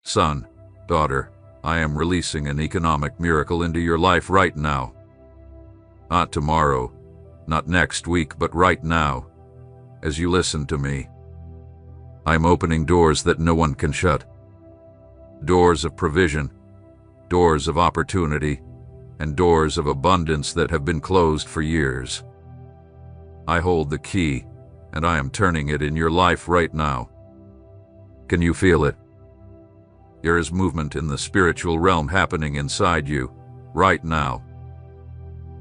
Son, daughter, I am releasing an economic miracle into your life right now. Not tomorrow, not next week, but right now, as you listen to me. I'm opening doors that no one can shut. Doors of provision, doors of opportunity, and doors of abundance that have been closed for years. I hold the key, and I am turning it in your life right now. Can you feel it? There is movement in the spiritual realm happening inside you, right now.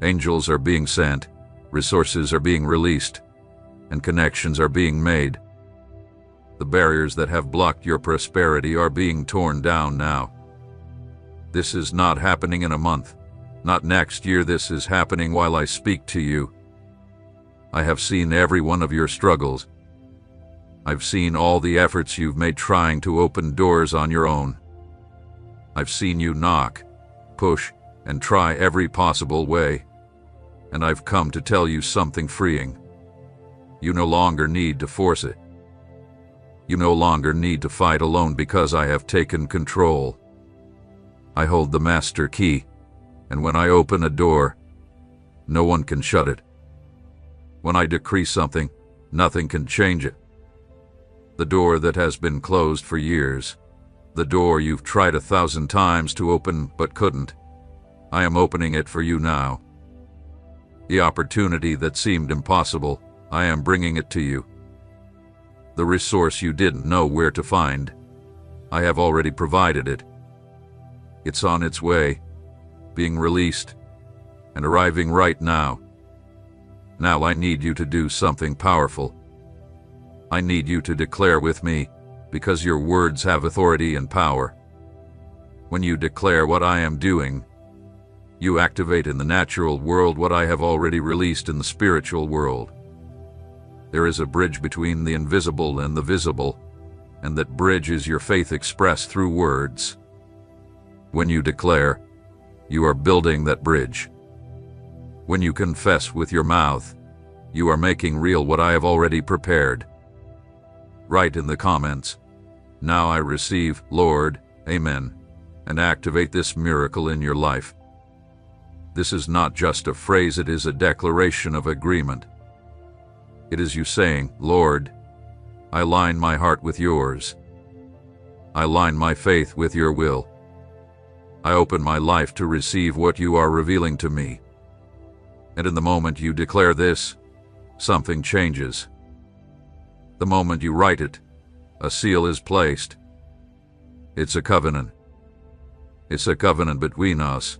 Angels are being sent, resources are being released, and connections are being made. The barriers that have blocked your prosperity are being torn down now. This is not happening in a month, not next year. This is happening while I speak to you. I have seen every one of your struggles. I've seen all the efforts you've made trying to open doors on your own. I've seen you knock, push, and try every possible way. And I've come to tell you something freeing. You no longer need to force it. You no longer need to fight alone because I have taken control. I hold the master key, and when I open a door, no one can shut it. When I decree something, nothing can change it. The door that has been closed for years, the door you've tried 1,000 times to open but couldn't, I am opening it for you now. The opportunity that seemed impossible, I am bringing it to you. The resource you didn't know where to find, I have already provided it. It's on its way, being released, and arriving right now. Now I need you to do something powerful. I need you to declare with me, because your words have authority and power. When you declare what I am doing, you activate in the natural world what I have already released in the spiritual world. There is a bridge between the invisible and the visible, and that bridge is your faith expressed through words. When you declare, you are building that bridge. When you confess with your mouth, you are making real what I have already prepared. Write in the comments, "Now I receive, Lord, Amen," and activate this miracle in your life. This is not just a phrase, it is a declaration of agreement. It is you saying, "Lord, I align my heart with yours. I align my faith with your will. I open my life to receive what you are revealing to me." And in the moment you declare this, something changes. The moment you write it, a seal is placed. It's a covenant. It's a covenant between us.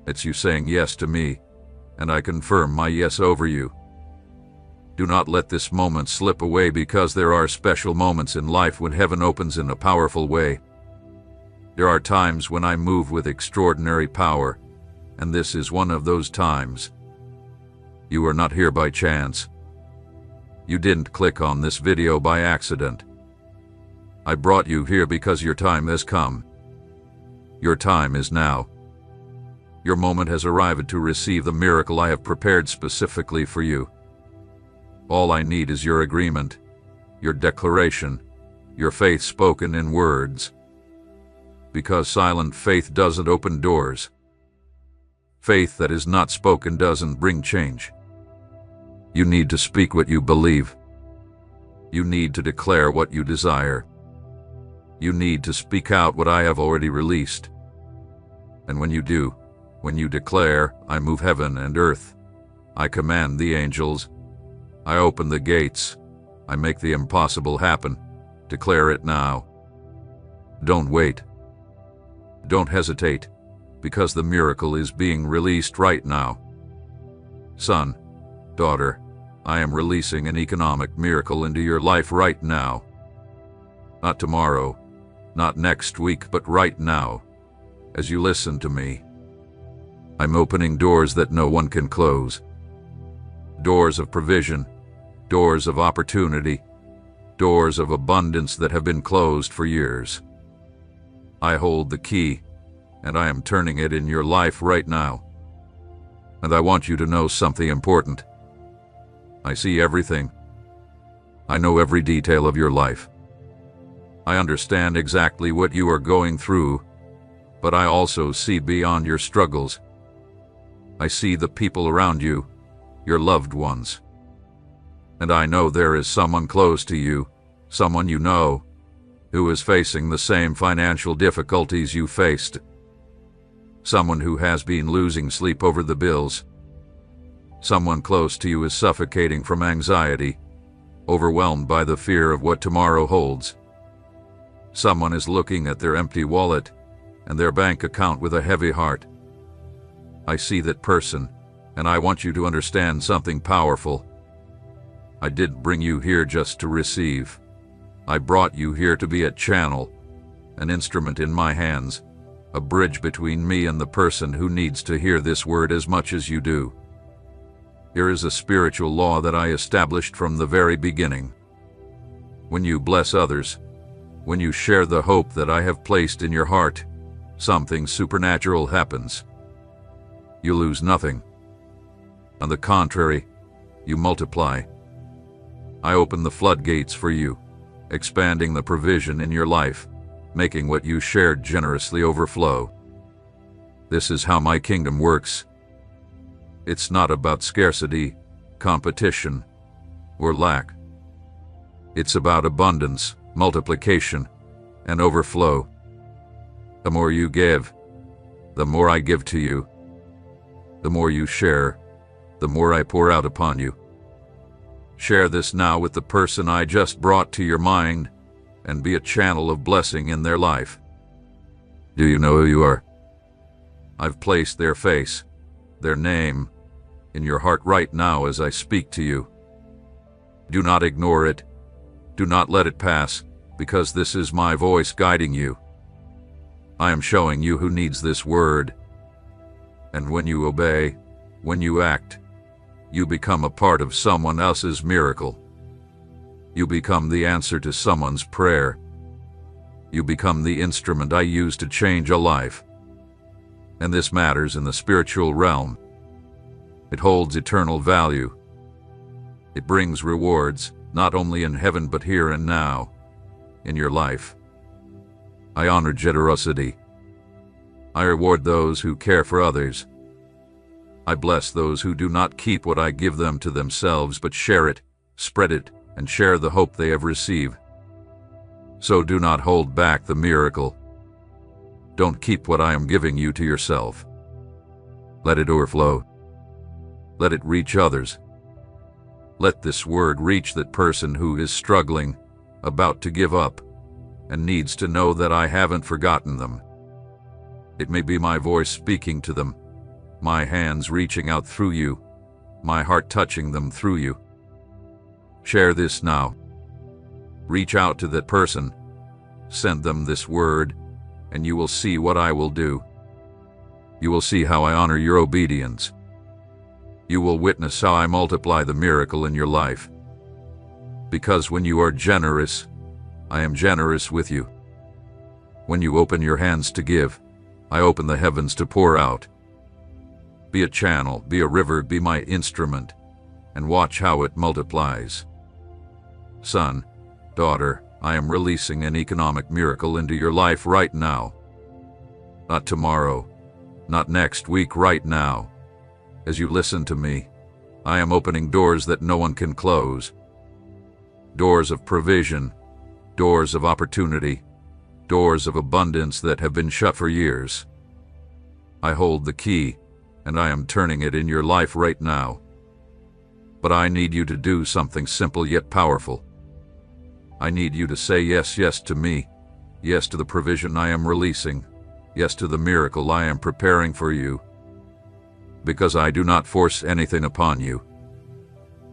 It's you saying yes to me, and I confirm my yes over you. Do not let this moment slip away, because there are special moments in life when heaven opens in a powerful way. There are times when I move with extraordinary power, and this is one of those times. You are not here by chance. You didn't click on this video by accident. I brought you here because your time has come. Your time is now. Your moment has arrived to receive the miracle I have prepared specifically for you. All I need is your agreement, your declaration, your faith spoken in words. Because silent faith doesn't open doors. Faith that is not spoken doesn't bring change. You need to speak what you believe. You need to declare what you desire. You need to speak out what I have already released. And when you do, when you declare, I move heaven and earth. I command the angels. I open the gates. I make the impossible happen. Declare it now. Don't wait. Don't hesitate, because the miracle is being released right now. Son, daughter, I am releasing an economic miracle into your life right now. Not tomorrow, not next week, but right now, as you listen to me. I'm opening doors that no one can close. Doors of provision, doors of opportunity, doors of abundance that have been closed for years. I hold the key, and I am turning it in your life right now. And I want you to know something important. I see everything. I know every detail of your life. I understand exactly what you are going through, but I also see beyond your struggles. I see the people around you, your loved ones. And I know there is someone close to you, someone you know, who is facing the same financial difficulties you faced. Someone who has been losing sleep over the bills. Someone close to you is suffocating from anxiety, overwhelmed by the fear of what tomorrow holds. Someone is looking at their empty wallet and their bank account with a heavy heart. I see that person, and I want you to understand something powerful. I didn't bring you here just to receive. I brought you here to be a channel, an instrument in my hands, a bridge between me and the person who needs to hear this word as much as you do. Here is a spiritual law that I established from the very beginning. When you bless others, when you share the hope that I have placed in your heart, something supernatural happens. You lose nothing. On the contrary, you multiply. I open the floodgates for you, expanding the provision in your life, making what you shared generously overflow. This is how my kingdom works. It's not about scarcity, competition, or lack. It's about abundance, multiplication, and overflow. The more you give, the more I give to you. The more you share, the more I pour out upon you. Share this now with the person I just brought to your mind, and be a channel of blessing in their life. Do you know who you are? I've placed their face, their name, in your heart right now as I speak to you. Do not ignore it. Do not let it pass, because this is my voice guiding you. I am showing you who needs this word. And when you obey, when you act, you become a part of someone else's miracle. You become the answer to someone's prayer. You become the instrument I use to change a life. And this matters in the spiritual realm. It holds eternal value. It brings rewards, not only in heaven but here and now, in your life. I honor generosity. I reward those who care for others. I bless those who do not keep what I give them to themselves, but share it, spread it, and share the hope they have received. So do not hold back the miracle. Don't keep what I am giving you to yourself. Let it overflow. Let it reach others. Let this word reach that person who is struggling, about to give up, and needs to know that I haven't forgotten them. It may be my voice speaking to them, my hands reaching out through you, my heart touching them through you. Share this now. Reach out to that person, send them this word, and you will see what I will do. You will see how I honor your obedience. You will witness how I multiply the miracle in your life. Because when you are generous, I am generous with you. When you open your hands to give, I open the heavens to pour out. Be a channel, be a river, be my instrument, and watch how it multiplies. Son, daughter, I am releasing an economic miracle into your life right now. Not tomorrow, not next week, right now. As you listen to me, I am opening doors that no one can close. Doors of provision, doors of opportunity, doors of abundance that have been shut for years. I hold the key, and I am turning it in your life right now. But I need you to do something simple yet powerful. I need you to say yes, yes to me, yes to the provision I am releasing, yes to the miracle I am preparing for you. Because I do not force anything upon you.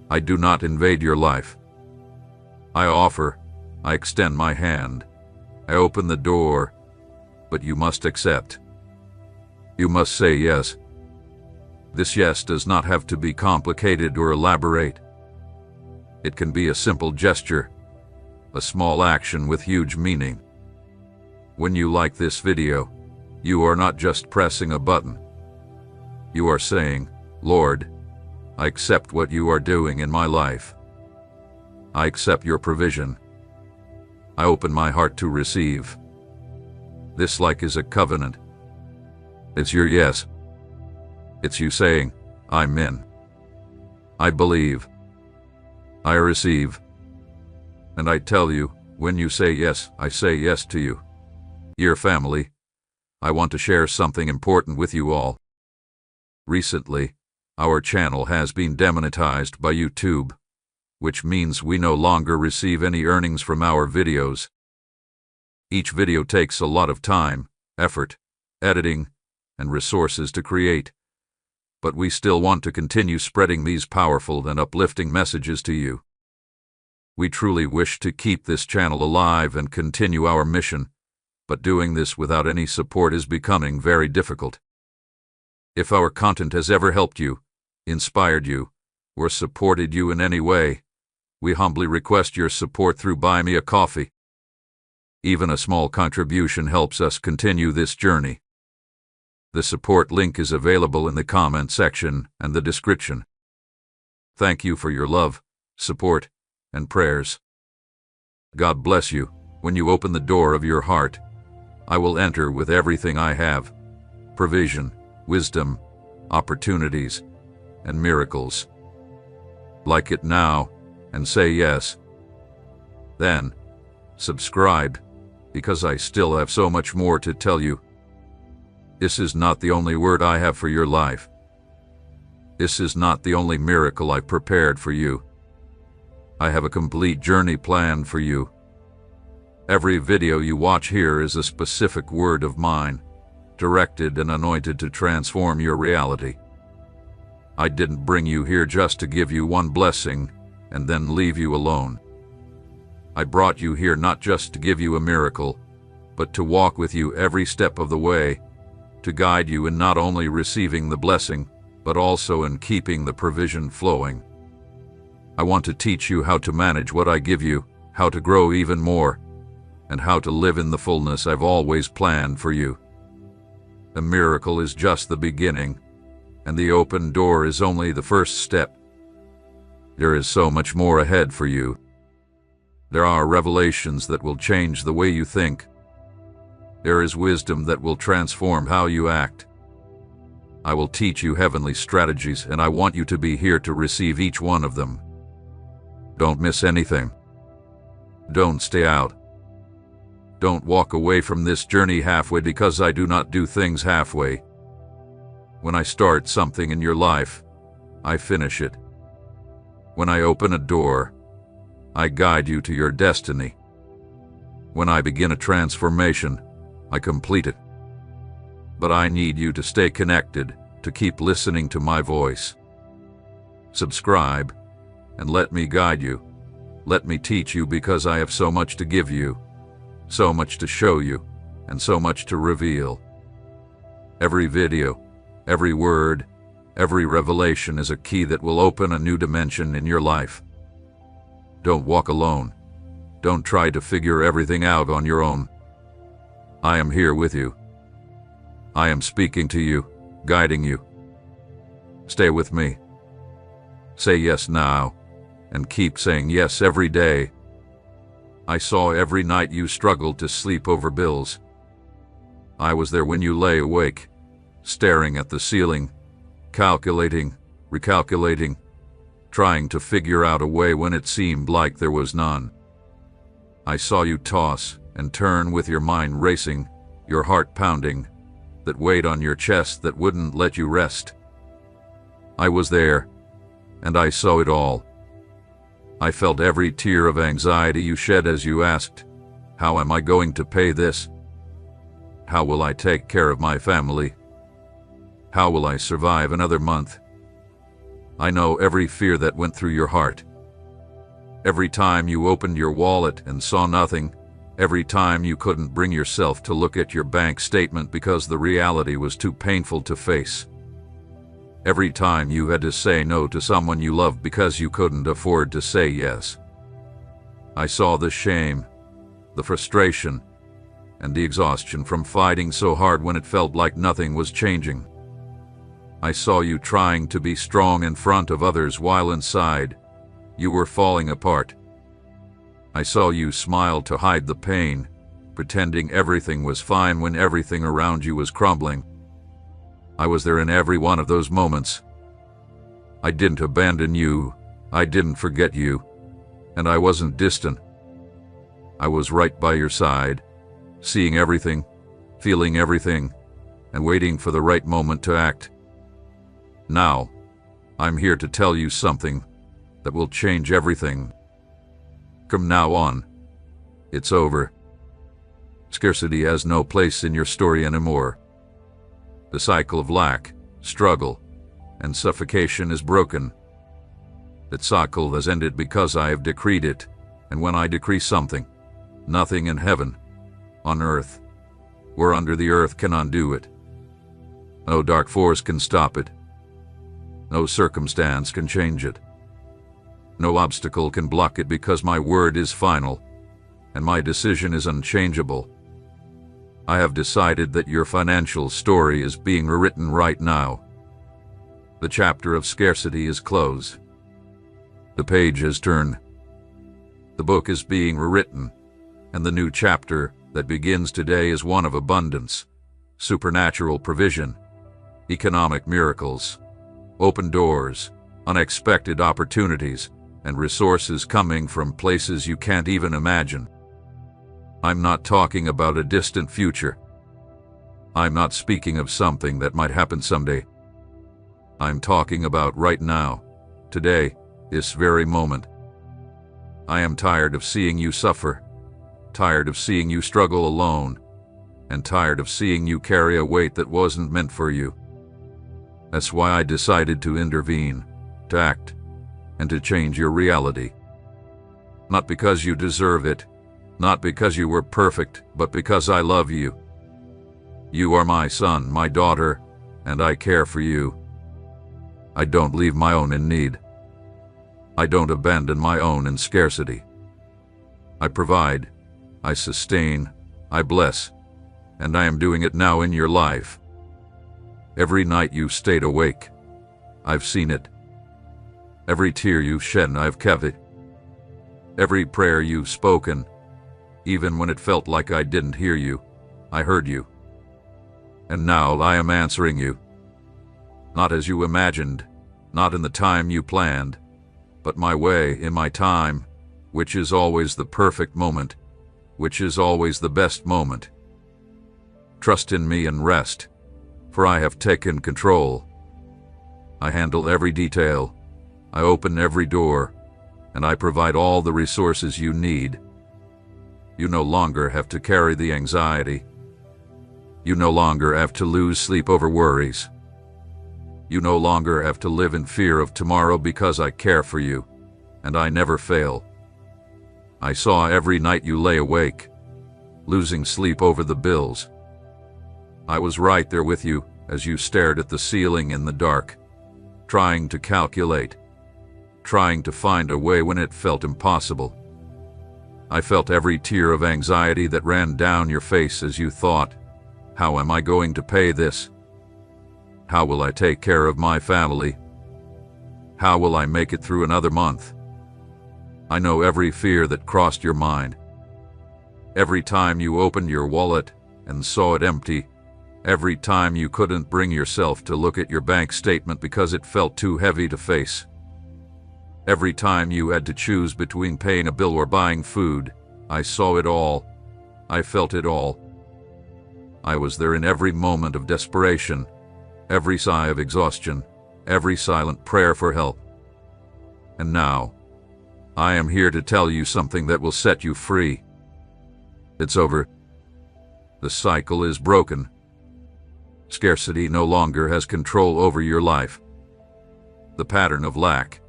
I do not invade your life. I offer, I extend my hand, I open the door, but you must accept. You must say yes. This yes does not have to be complicated or elaborate. It can be a simple gesture, a small action with huge meaning. When you like this video, you are not just pressing a button. You are saying, Lord, I accept what you are doing in my life. I accept your provision. I open my heart to receive. This like is a covenant. It's your yes. It's you saying, I'm in. I believe. I receive. And I tell you, when you say yes, I say yes to you. Dear family, I want to share something important with you all. Recently, our channel has been demonetized by YouTube, which means we no longer receive any earnings from our videos. Each video takes a lot of time, effort, editing, and resources to create, but we still want to continue spreading these powerful and uplifting messages to you. We truly wish to keep this channel alive and continue our mission, but doing this without any support is becoming very difficult. If our content has ever helped you, inspired you, or supported you in any way, we humbly request your support through Buy Me a Coffee. Even a small contribution helps us continue this journey. The support link is available in the comment section and the description. Thank you for your love, support, and prayers. God bless you. When you open the door of your heart, I will enter with everything I have: provision, wisdom, opportunities, and miracles. Like it now and say yes. Then, subscribe, because I still have so much more to tell you. This is not the only word I have for your life. This is not the only miracle I've prepared for you. I have a complete journey planned for you. Every video you watch here is a specific word of mine, directed and anointed to transform your reality. I didn't bring you here just to give you one blessing and then leave you alone. I brought you here not just to give you a miracle, but to walk with you every step of the way, to guide you in not only receiving the blessing, but also in keeping the provision flowing. I want to teach you how to manage what I give you, how to grow even more, and how to live in the fullness I've always planned for you. The miracle is just the beginning, and the open door is only the first step. There is so much more ahead for you. There are revelations that will change the way you think. There is wisdom that will transform how you act. I will teach you heavenly strategies, and I want you to be here to receive each one of them. Don't miss anything. Don't stay out. Don't walk away from this journey halfway, because I do not do things halfway. When I start something in your life, I finish it. When I open a door, I guide you to your destiny. When I begin a transformation, I complete it. But I need you to stay connected, to keep listening to my voice. Subscribe, and let me guide you. Let me teach you, because I have so much to give you, so much to show you, and so much to reveal. Every video, every word, every revelation is a key that will open a new dimension in your life. Don't walk alone. Don't try to figure everything out on your own. I am here with you. I am speaking to you, guiding you. Stay with me. Say yes now, and keep saying yes every day. I saw every night you struggled to sleep over bills. I was there when you lay awake, staring at the ceiling, calculating, recalculating, trying to figure out a way when it seemed like there was none. I saw you toss and turn with your mind racing, your heart pounding, that weight on your chest that wouldn't let you rest. I was there, and I saw it all. I felt every tear of anxiety you shed as you asked, "How am I going to pay this? How will I take care of my family? How will I survive another month?" I know every fear that went through your heart. Every time you opened your wallet and saw nothing, every time you couldn't bring yourself to look at your bank statement because the reality was too painful to face. Every time you had to say no to someone you loved because you couldn't afford to say yes. I saw the shame, the frustration, and the exhaustion from fighting so hard when it felt like nothing was changing. I saw you trying to be strong in front of others while inside, you were falling apart. I saw you smile to hide the pain, pretending everything was fine when everything around you was crumbling. I was there in every one of those moments. I didn't abandon you, I didn't forget you, and I wasn't distant. I was right by your side, seeing everything, feeling everything, and waiting for the right moment to act. Now, I'm here to tell you something that will change everything. From now on, it's over. Scarcity has no place in your story anymore. The cycle of lack, struggle, and suffocation is broken. That cycle has ended because I have decreed it, and when I decree something, nothing in heaven, on earth, or under the earth can undo it. No dark force can stop it. No circumstance can change it. No obstacle can block it because my word is final, and my decision is unchangeable. I have decided that your financial story is being rewritten right now. The chapter of scarcity is closed. The page has turned. The book is being rewritten, and the new chapter that begins today is one of abundance, supernatural provision, economic miracles, open doors, unexpected opportunities, and resources coming from places you can't even imagine. I'm not talking about a distant future. I'm not speaking of something that might happen someday. I'm talking about right now, today, this very moment. I am tired of seeing you suffer, tired of seeing you struggle alone, and tired of seeing you carry a weight that wasn't meant for you. That's why I decided to intervene, to act, and to change your reality. Not because you deserve it, not because you were perfect, but because I love you. You are my son, my daughter, and I care for you. I don't leave my own in need. I don't abandon my own in scarcity. I provide, I sustain, I bless, and I am doing it now in your life. Every night you stayed awake, I've seen it. Every tear you've shed, I've kept it. Every prayer you've spoken, even when it felt like I didn't hear you, I heard you. And now I am answering you. Not as you imagined, not in the time you planned, but my way, in my time, which is always the perfect moment, which is always the best moment. Trust in me and rest, for I have taken control. I handle every detail, I open every door, and I provide all the resources you need. You no longer have to carry the anxiety. You no longer have to lose sleep over worries. You no longer have to live in fear of tomorrow because I care for you, and I never fail. I saw every night you lay awake, losing sleep over the bills. I was right there with you as you stared at the ceiling in the dark, trying to calculate, trying to find a way when it felt impossible. I felt every tear of anxiety that ran down your face as you thought, how am I going to pay this? How will I take care of my family? How will I make it through another month? I know every fear that crossed your mind. Every time you opened your wallet and saw it empty, every time you couldn't bring yourself to look at your bank statement because it felt too heavy to face. Every time you had to choose between paying a bill or buying food, I saw it all. I felt it all. I was there in every moment of desperation, every sigh of exhaustion, every silent prayer for help. And now, I am here to tell you something that will set you free. It's over. The cycle is broken. Scarcity no longer has control over your life. The pattern of lack,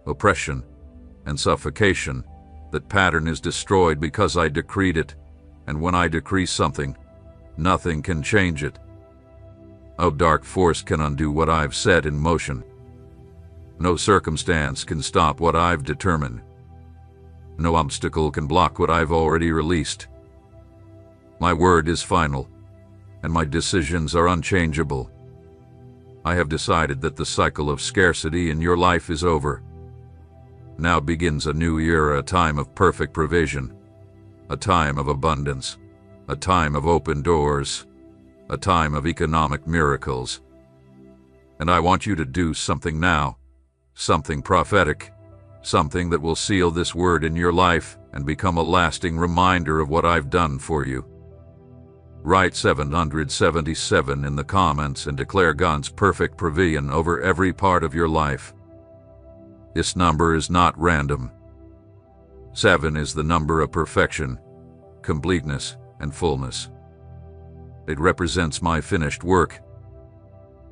oppression, and suffocation, that pattern is destroyed because I decreed it, and when I decree something, nothing can change it. No dark force can undo what I've set in motion. No circumstance can stop what I've determined. No obstacle can block what I've already released. My word is final, and my decisions are unchangeable. I have decided that the cycle of scarcity in your life is over. now begins a new era, a time of perfect provision, a time of abundance, a time of open doors, a time of economic miracles. And I want you to do something now, something prophetic, something that will seal this word in your life and become a lasting reminder of what I've done for you. Write 777 in the comments and declare God's perfect provision over every part of your life. This number is not random. 7 is the number of perfection, completeness, and fullness. It represents my finished work.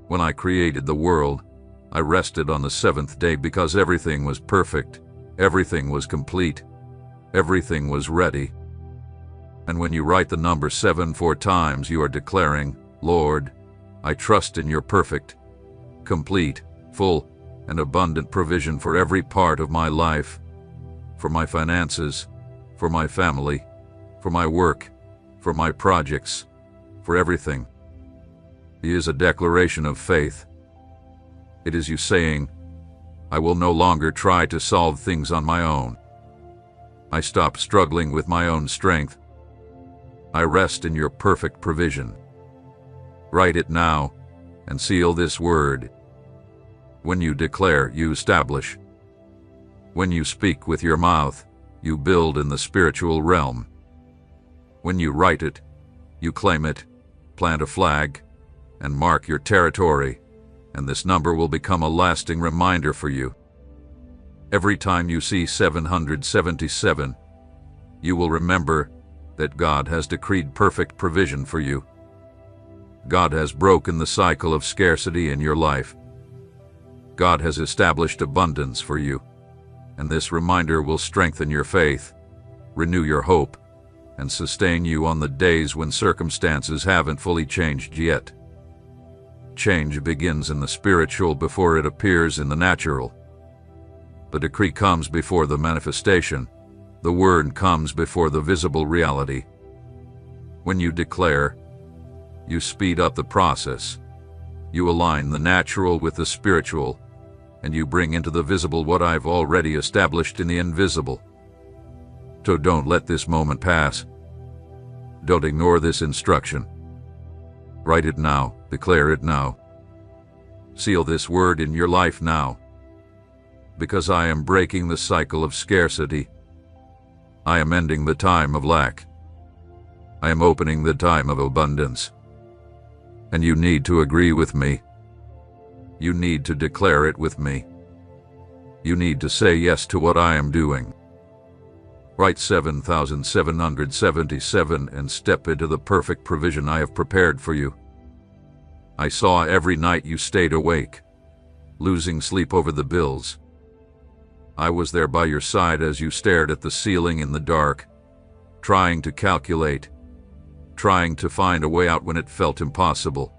When I created the world, I rested on the seventh day because everything was perfect, everything was complete, everything was ready. And when you write the number 7 4 times, you are declaring, Lord, I trust in your perfect, complete, full, and abundant provision for every part of my life, for my finances, for my family, for my work, for my projects, for everything. It is a declaration of faith. It is you saying, I will no longer try to solve things on my own. I stop struggling with my own strength. I rest in your perfect provision. Write it now and seal this word. When you declare, you establish. When you speak with your mouth, you build in the spiritual realm. When you write it, you claim it, plant a flag, and mark your territory, and this number will become a lasting reminder for you. Every time you see 777, you will remember that God has decreed perfect provision for you. God has broken the cycle of scarcity in your life. God has established abundance for you, and this reminder will strengthen your faith, renew your hope, and sustain you on the days when circumstances haven't fully changed yet. Change begins in the spiritual before it appears in the natural. The decree comes before the manifestation. The word comes before the visible reality. When you declare, you speed up the process. You align the natural with the spiritual, and you bring into the visible what I've already established in the invisible. So don't let this moment pass. Don't ignore this instruction. Write it now, declare it now. Seal this word in your life now. Because I am breaking the cycle of scarcity. I am ending the time of lack. I am opening the time of abundance. And you need to agree with me. You need to declare it with me. You need to say yes to what I am doing. Write 7,777 and step into the perfect provision I have prepared for you. I saw every night you stayed awake, losing sleep over the bills. I was there by your side as you stared at the ceiling in the dark, trying to calculate, trying to find a way out when it felt impossible.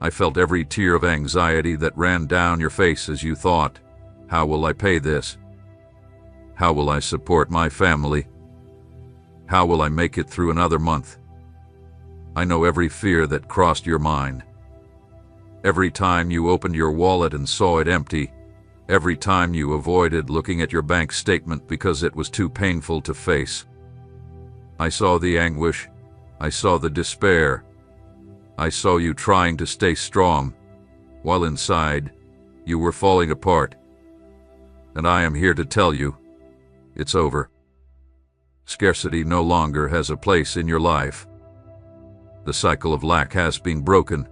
I felt every tear of anxiety that ran down your face as you thought, how will I pay this? How will I support my family? How will I make it through another month? I know every fear that crossed your mind. Every time you opened your wallet and saw it empty, every time you avoided looking at your bank statement because it was too painful to face. I saw the anguish. I saw the despair. I saw you trying to stay strong, while inside, you were falling apart. And I am here to tell you, it's over. Scarcity no longer has a place in your life. The cycle of lack has been broken.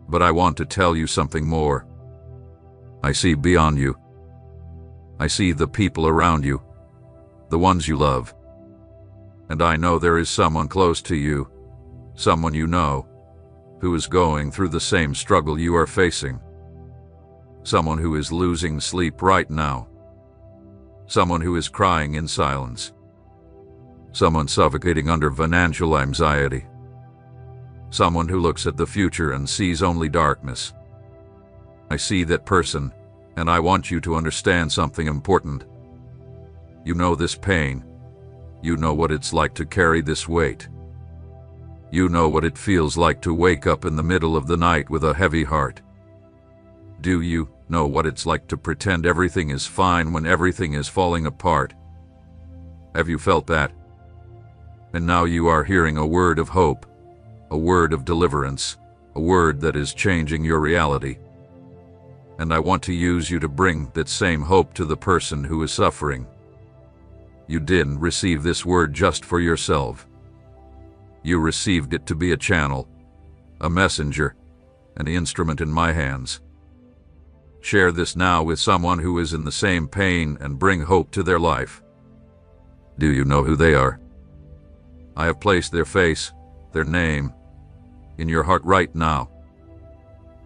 But I want to tell you something more. I see beyond you. I see the people around you, the ones you love. And I know there is someone close to you, someone you know, who is going through the same struggle you are facing. Someone who is losing sleep right now. Someone who is crying in silence. Someone suffocating under financial anxiety. Someone who looks at the future and sees only darkness. I see that person, and I want you to understand something important. You know this pain. You know what it's like to carry this weight. You know what it feels like to wake up in the middle of the night with a heavy heart. Do you know what it's like to pretend everything is fine when everything is falling apart. Have you felt that? And now you are hearing a word of hope, a word of deliverance, a word that is changing your reality. And I want to use you to bring that same hope to the person who is suffering. You didn't receive this word just for yourself. You received it to be a channel, a messenger, an instrument in my hands. Share this now with someone who is in the same pain and bring hope to their life. Do you know who they are? I have placed their face, their name, in your heart right now.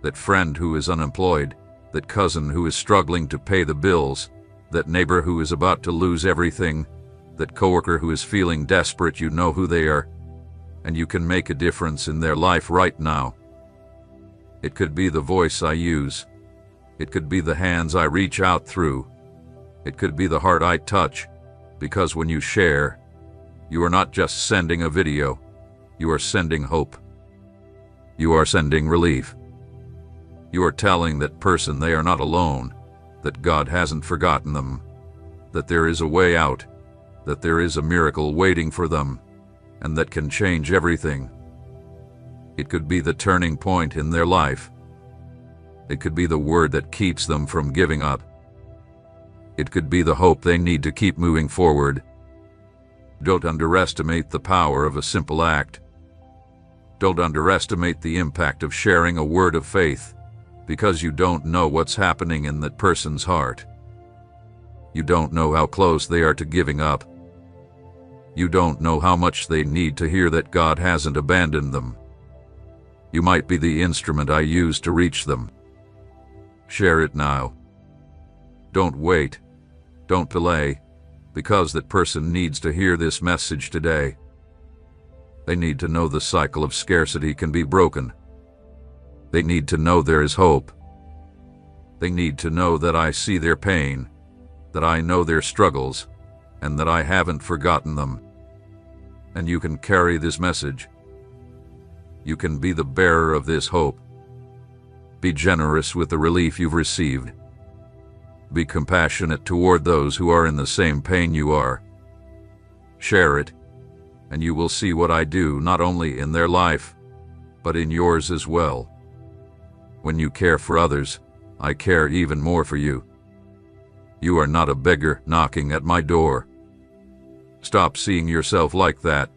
That friend who is unemployed, that cousin who is struggling to pay the bills, that neighbor who is about to lose everything, that coworker who is feeling desperate, you know who they are, and you can make a difference in their life right now. It could be the voice I use. It could be the hands I reach out through. It could be the heart I touch, because when you share, you are not just sending a video, you are sending hope. You are sending relief. You are telling that person they are not alone, that God hasn't forgotten them, that there is a way out, that there is a miracle waiting for them, and that can change everything. It could be the turning point in their life. It could be the word that keeps them from giving up. It could be the hope they need to keep moving forward. Don't underestimate the power of a simple act. Don't underestimate the impact of sharing a word of faith, because you don't know what's happening in that person's heart. You don't know how close they are to giving up. You don't know how much they need to hear that God hasn't abandoned them. You might be the instrument I use to reach them. Share it now. Don't wait. Don't delay, because that person needs to hear this message today. They need to know the cycle of scarcity can be broken. They need to know there is hope. They need to know that I see their pain, that I know their struggles, and that I haven't forgotten them. And you can carry this message. You can be the bearer of this hope. Be generous with the relief you've received. Be compassionate toward those who are in the same pain you are. Share it, and you will see what I do not only in their life, but in yours as well. When you care for others, I care even more for you. You are not a beggar knocking at my door. Stop seeing yourself like that.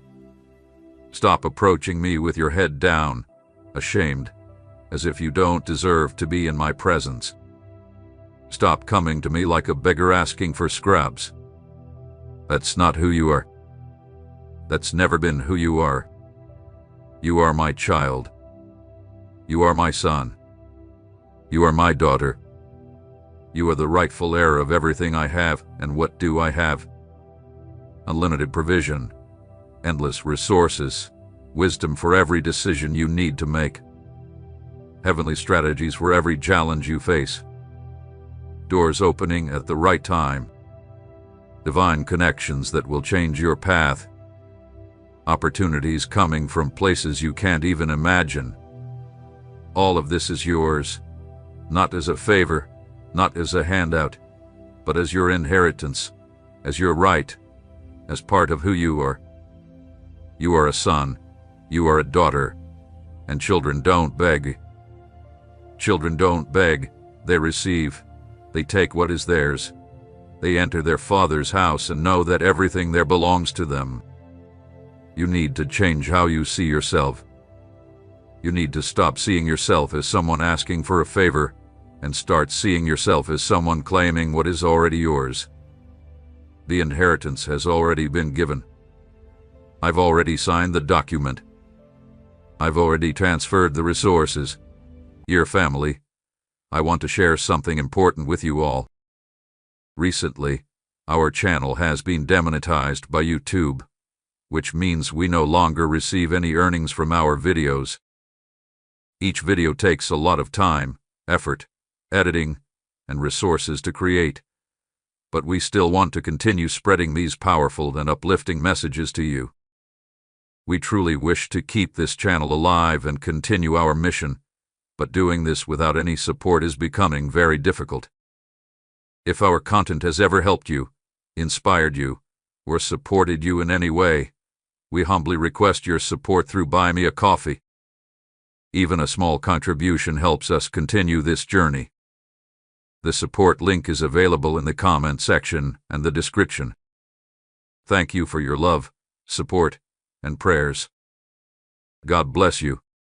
Stop approaching me with your head down, ashamed, as if you don't deserve to be in my presence. Stop coming to me like a beggar asking for scraps. That's not who you are. That's never been who you are. You are my child. You are my son. You are my daughter. You are the rightful heir of everything I have, and what do I have? Unlimited provision, endless resources, wisdom for every decision you need to make, heavenly strategies for every challenge you face, doors opening at the right time, divine connections that will change your path, opportunities coming from places you can't even imagine. All of this is yours, not as a favor, not as a handout, but as your inheritance, as your right, as part of who you are. You are a son, you are a daughter, and children don't beg. Children don't beg, they receive. They take what is theirs. They enter their Father's house and know that everything there belongs to them. You need to change how you see yourself. You need to stop seeing yourself as someone asking for a favor and start seeing yourself as someone claiming what is already yours. The inheritance has already been given. I've already signed the document. I've already transferred the resources. Your family, I want to share something important with you all. Recently, our channel has been demonetized by YouTube, which means we no longer receive any earnings from our videos. Each video takes a lot of time, effort, editing, and resources to create, but we still want to continue spreading these powerful and uplifting messages to you. We truly wish to keep this channel alive and continue our mission, but doing this without any support is becoming very difficult. If our content has ever helped you, inspired you, or supported you in any way, we humbly request your support through Buy Me a Coffee. Even a small contribution helps us continue this journey. The support link is available in the comment section and the description. Thank you for your love, support, and prayers. God bless you.